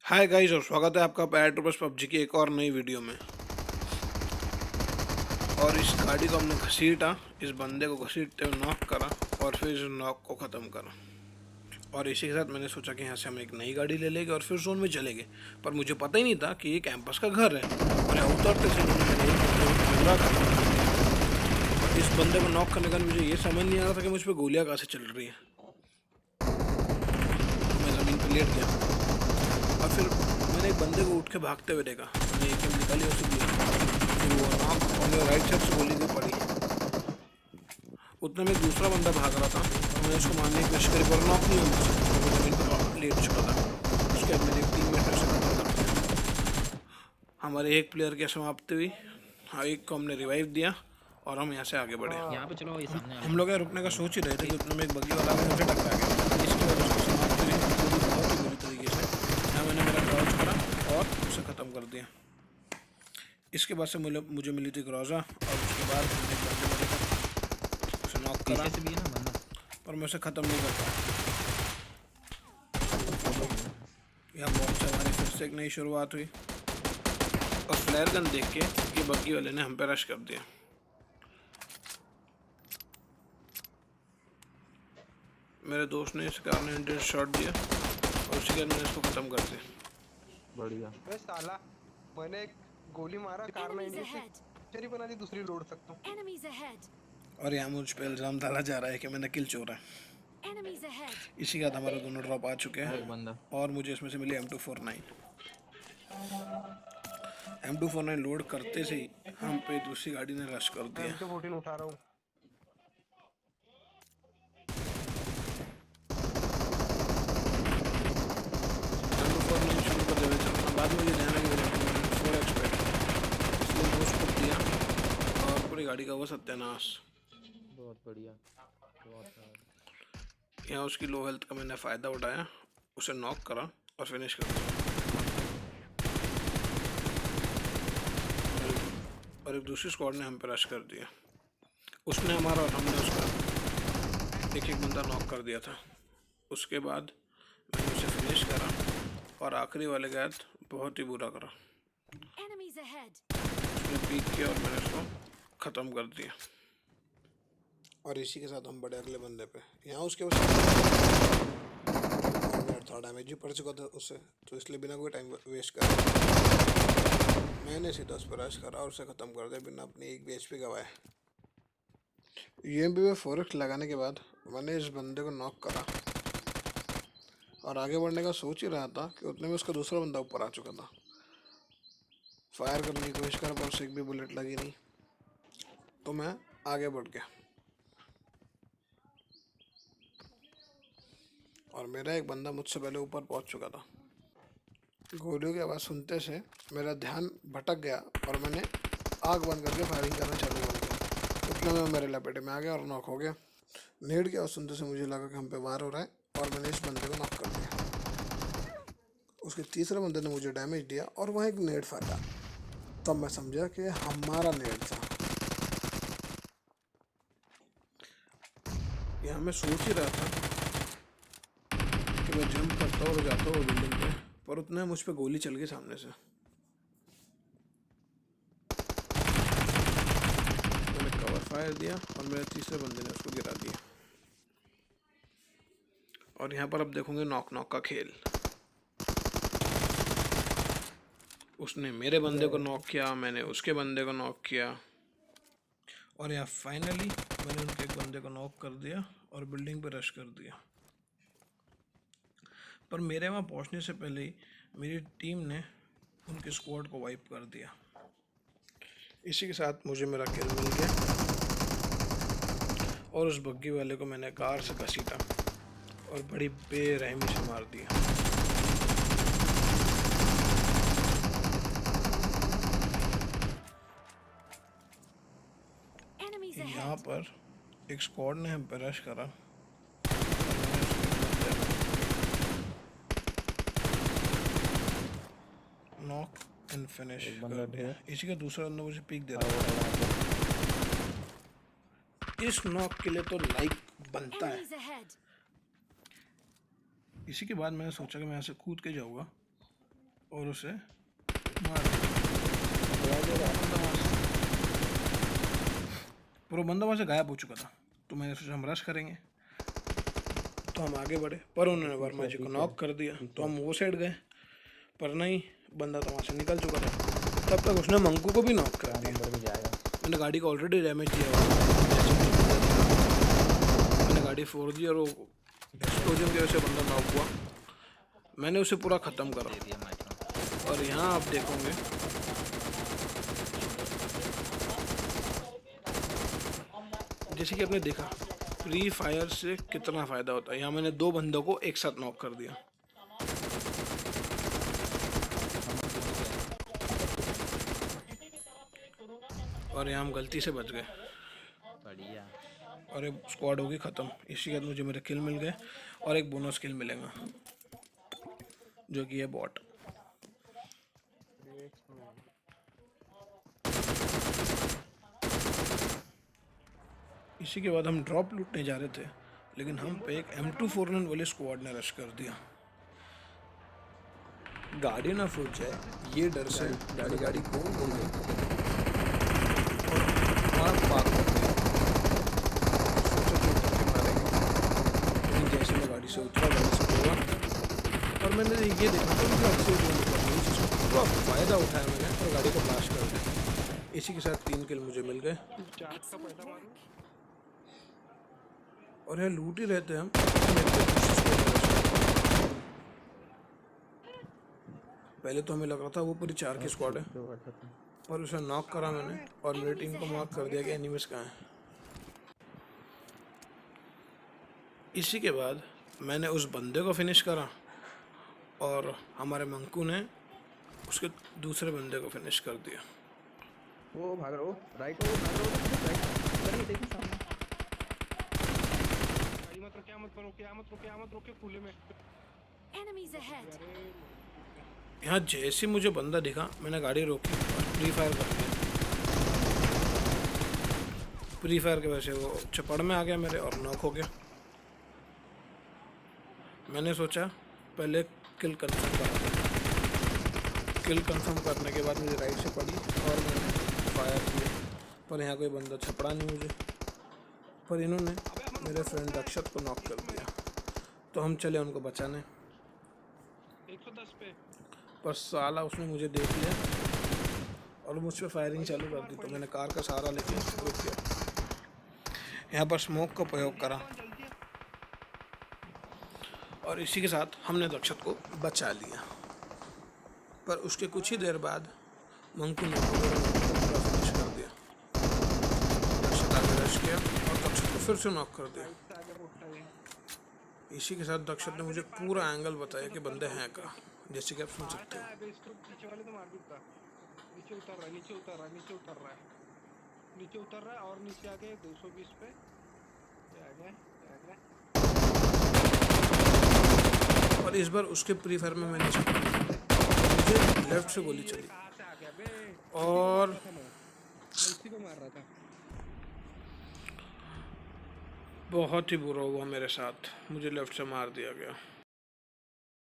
Hi guys और स्वागत है आपका पैर टू बस पबजी की एक और नई वीडियो में। और इस गाड़ी को हमने घसीटा, इस बंदे को घसीटते हुए नॉक करा और फिर इस नॉक को ख़त्म करा। और इसी के साथ मैंने सोचा कि यहाँ से हम एक नई गाड़ी ले लेंगे और फिर जोन में चलेंगे। पर मुझे पता ही नहीं था कि ये कैंपस का घर है। और यहाँ उतरते से इन्होंने मेरे एक बंदे को पूरा खत्म कर दिया। और इस बंदे को नॉक करने का मुझे ये समझ नहीं आ रहा था कि मुझ पर गोलियाँ कहाँ से चल रही हैं। मैं ज़मीन पर लेट गया और फिर मैंने एक बंदे को उठ के भागते हुए देखा। मैंने एक एम निकाली उसे दिया, फिर वो नॉक और मेरे राइट साइड से गोली भी पड़ी। उतने में एक दूसरा बंदा भाग रहा था और मैंने उसको मारने की कोशिश करी पर नॉक नहीं हो सका। वो ज़मीन पर लेट चुका था। उसके बाद मेरे एक टीममेट से खत्म कर दिया। हमारे एक प्लेयर की समाप्ति हुई। हाँ, एक को हमने रिवाइव दिया और हम यहाँ से आगे बढ़े। यहाँ पे चलो, ये सामने हम लोग यहाँ रुकने का सोच ही रहे थे कि उतने में एक बग्गी वाला मुझे टकरा गया। इसकी वजह से समाप्ति हुई बहुत ही बुरी तरीके से। यहाँ मैंने मेरा क्रॉच करा और उसे ख़त्म कर दिया। इसके बाद से मुझे मिली थी ग्रोजा और उसके बाद मैंने एक बंदे को देखा, उसे नॉक करा से भी है ना बंदा, पर मैं उसे ख़त्म नहीं कर पाया। यहाँ बहुत से हमारी फिर से एक नई शुरुआत हुई और फ्लेयर गन देख के ये बग्गी वाले ने हम पे रश कर दिया। मेरे दोस्त ने इस कार ने 100 शॉट दिया और उसी के बाद मैंने इसको ख़त्म कर दिया। बढ़िया। बे साला, मैंने एक गोली मारा कार में चरी बना दी, दूसरी लोड सकता हूँ। और यहाँ मुझ पे इल्ज़ाम डाला जा रहा है कि मैंने किल चोरा। इसी के बाद हमारे दोनों ड्रॉप आ चुके हैं बंदा और मुझे इसमें से मिली M249। M249 लोड करते से ही हम पे दूसरी गाड़ी ने रश कर दिया। M214 उठा रहा हूँ। M249 शुरू कर देना चलना, बाद में मुझे ध्यान है कि मेरे M249 4 एक्सपेक्ट, इसलिए वो उसको दिया और पूरी गाड़ी का वो सत्यानाश। बहुत बढ़िया, बहुत यहाँ उसकी लो हेल्थ का मैंने फ़ायदा उठाया, उसे नॉक करा और फिनिश कर दिया। और एक दूसरी स्क्वाड ने हम पे रश कर दिया। उसने हमारा और हमने उसका एक बंदा नॉक कर दिया था। उसके बाद मैंने उसे फिनिश करा और आखिरी वाले के साथ बहुत ही बुरा करा। उसने पीक किया और मैंने उसको ख़त्म कर दिया। और इसी के साथ हम बढ़े अगले बंदे पे। यहाँ उसके थोड़ा डैमेज भी पड़ चुका था उससे, तो इसलिए बिना कोई टाइम वेस्ट कर मैंने सीधा उस पर रश करा और उसे ख़त्म कर दिया बिना अपनी एक भी HP गवाए। UMP में 4x लगाने के बाद मैंने इस बंदे को नॉक करा और आगे बढ़ने का सोच ही रहा था कि उतने में उसका दूसरा बंदा ऊपर आ चुका था। फायर करने की कोशिश करा पर उसे एक भी बुलेट लगी नहीं, तो मैं आगे बढ़ गया। और मेरा एक बंदा मुझसे पहले ऊपर पहुंच चुका था। गोलियों की आवाज़ सुनते से मेरा ध्यान भटक गया और मैंने आग बंद करके फायरिंग करना चालू कर दिया। उतने में मेरे लपेटे में आ गया और नॉक हो गया। नेड की आवाज़ सुनते से मुझे लगा कि हम पे वार हो रहा है और मैंने इस बंदे को नॉक कर दिया। उसके तीसरे बंदे ने मुझे डैमेज दिया और वह एक नेड फाटा, तब मैं समझा कि हमारा नेड था। यहाँ मैं सोच ही रहा था कि मैं जंप करता और जाता हूँ बिल्डिंग पे, पर उतने मुझ पे गोली चल गई सामने से। मैंने कवर फायर दिया और मेरे तीसरे बंदे ने उसको गिरा दिया। और यहाँ पर अब देखोगे नॉक नॉक का खेल। उसने मेरे बंदे को नॉक किया, मैंने उसके बंदे को नॉक किया और यहाँ फाइनली मैंने उनके एक बंदे को नॉक कर दिया और बिल्डिंग पे रश कर दिया। पर मेरे वहाँ पहुँचने से पहले ही मेरी टीम ने उनके स्क्वाड को वाइप कर दिया। इसी के साथ मुझे मेरा किल मिल गया और उस बग्गी वाले को मैंने कार से घसीटा और बड़ी बेरहमी से मार दिया। यहाँ पर एक स्क्वाड ने हम पे रश करा, नॉक एंड फिनिश कर दिया। इसी का दूसरा बंदा मुझे पीक दे रहा है। इस नॉक के लिए तो लाइक बनता है। इसी के बाद मैंने सोचा कि मैं यहाँ से कूद के जाऊँगा और उसे मार दिया। पूरा बंदा वहाँ से गायब हो चुका था, तो मैंने सोचा हम रश करेंगे, तो हम आगे बढ़े, पर उन्होंने वर्मा जी को नॉक कर दिया। तो हम वो साइड गए, पर नहीं, बंदा तो वहाँ से निकल चुका था। तब तक उसने मंकू को भी नॉक कर दिया। नंबर भी जाएगा। मैंने गाड़ी को ऑलरेडी डैमेज दिया हुआ था। मैंने गाड़ी फोड़ दी और वो एक्सप्लोजन की वजह से बंदा नॉक हुआ। मैंने उसे पूरा ख़त्म करा। दे दिया मैच। और यहाँ आप देखोगे जैसे कि आपने देखा फ्री फायर से कितना फ़ायदा होता है। यहाँ मैंने 2 बंदों को एक साथ नॉक कर दिया। और यहाँ हम गलती से बच गए बढ़िया। और एक स्क्वाड होगी ख़त्म। इसी के बाद मुझे मेरे किल मिल गए और एक बोनस किल मिलेगा, जो कि है बॉट। इसी के बाद हम ड्रॉप लूटने जा रहे थे, लेकिन हम पे एक M249 वाले स्क्वाड ने रश कर दिया। गाड़ी ना फूट जाए ये डर से गाड़ी को हो गई और हमारा पार कर दिया। सोचा तो उतर के मारेंगे, लेकिन जैसे मैं गाड़ी से उतरा, गाड़ी से हुआ और मैंने ये देखा था कि गाड़ी से उतरने पूरा फ़ायदा उठाया मैंने और गाड़ी को ब्लास्ट कर दिया। इसी के साथ 3 किल मुझे मिल गए। और यहाँ लूट ही रहते हैं हम। पहले तो हमें लग रहा था वो पूरी 4 की स्क्वाड है, और उसे नॉक करा मैंने और मेरी टीम को मार्क कर दिया कि एनिमीज कहाँ हैं। इसी के बाद मैंने उस बंदे को फिनिश करा और हमारे मंकू ने उसके दूसरे बंदे को फिनिश कर दिया। वो भाग रहा हो राइट, वो भाग रहा हो राइट। देखिए सामने। गाड़ी मत रोके, मत रोके, मत रोके, मत रोके, खुले में। Enemies ahead. यहाँ जैसे मुझे बंदा दिखा, मैंने गाड़ी रोकी और फ्री फायर कर दिया। फ्री फायर की वजह से वो चपड़ में आ गया मेरे और नॉक हो गया। मैंने सोचा पहले किल कंफर्म करा दिया। किल कंफर्म करने के बाद मुझे राइट से पड़ी और मैंने फायर किया, पर यहाँ कोई बंदा छपड़ा नहीं मुझे, पर इन्होंने मेरे फ्रेंड अक्षत को नॉक कर दिया। तो हम चले उनको बचाने, 110 पे। पर साला उसने मुझे देख लिया और मुझ पर फायरिंग चालू कर दी। तो मैंने कार का सहारा लेके रुक गया। यहाँ पर स्मोक का प्रयोग करा और इसी के साथ हमने रक्षक को बचा लिया। पर उसके कुछ ही देर बाद मंकू ने पूरा फिनिश कर दिया। रक्षक आगे रश किया और रक्षक को फिर से नॉक कर दिया। इसी के साथ दक्षत ने मुझे पूरा एंगल बताया कि बंदे हैं कहाँ, जैसे कि आप सुन सकते हो। नीचे वाले तो मार दूंगा। नीचे उतर रहा है, नीचे उतर रहा है, नीचे उतर रहा है, नीचे उतर रहा है और नीचे आ गए 220 पे। ये आ गया, ये आ गया। और इस बार उसके प्री फायर में मैंने मुझे लेफ्ट से गोली चली कहाँ से आ गया बे? और मैं इसी को मार रहा था। बहुत ही बुरा हुआ मेरे साथ, मुझे लेफ्ट से मार दिया गया।